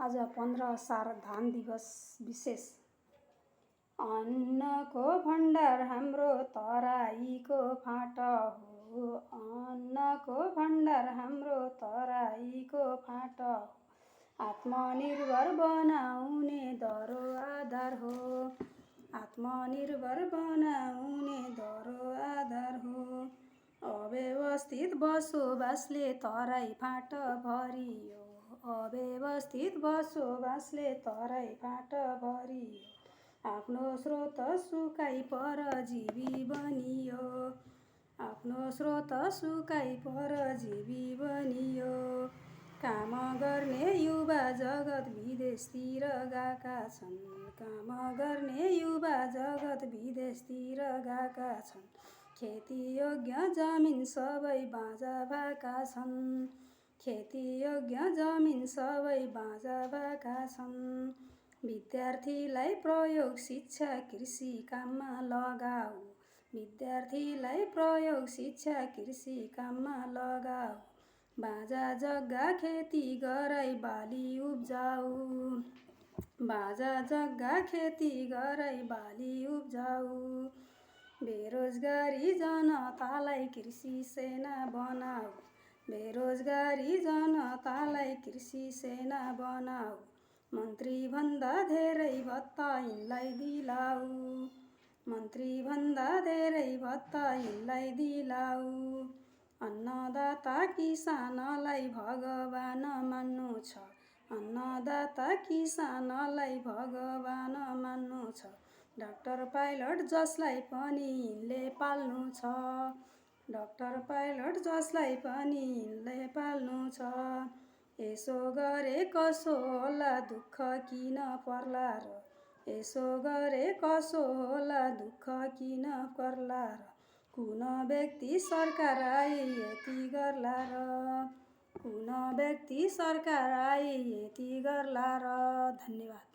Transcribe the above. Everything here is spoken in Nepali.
आज 15 असार धान दिवस विशेष। अन्नको भण्डार हाम्रो तराईको फाँट हो। अन्नको भण्डार हाम्रो तराईको फाँट हो। आत्मनिर्भर बनाउने दरो आधार हो। आत्मनिर्भर बनाउने दरो आधार हो। अव्यवस्थित बसोबासले तराई फाँट भरियो। अव्यवस्थित बसोबासले तराई फाँट भरियो। आफ्नो स्रोत सुकाई परजीवी बनियो। आफ्नो स्रोत सुकाई परजीवी बनियो। काम गर्ने युवा जगत विदेशतिर गएका छन्। काम गर्ने युवा जगत विदेशतिर गएका छन्। खेतीयोग्य जमिन सबै बाँझा भएका छन्। खेतीयोग्य जमिन सबै बाँझा भएका छन्। विद्यार्थीलाई प्रयोग शिक्षा कृषि काममा लगाऊ। विद्यार्थीलाई प्रयोग शिक्षा कृषि काममा लगाऊ। बाँझा जग्गा खेती गराई बाली उब्जाऊ। बाँझा जग्गा खेती गराई बाली उब्जाऊ। बेरोजगारी जनतालाई कृषि सेना बनाऊ। बेरोजगारी जनतालाई कृषि सेना बनाऊ। मन्त्रीभन्दा धेरै भत्ता यिनलाई दिलाऊ। मन्त्रीभन्दा धेरै भत्ता यिनलाई दिलाऊ। अन्नदाता किसानलाई भगवान मान्नु छ। अन्नदाता किसानलाई भगवान मान्नु छ। डाक्टर पाइलट जसलाई पनि यिनले पाल्नु छ। डाक्टर पाइलट जसलाई पनि यिनले पाल्नु छ। यसो गरे कसो होला दुःख किन पर्ला र। यसो गरे कसो होला दुःख किन पर्ला र। कुन व्यक्ति सरकार आए यति गर्ला र। कुन व्यक्ति सरकार आए यति गर्ला र। धन्यवाद।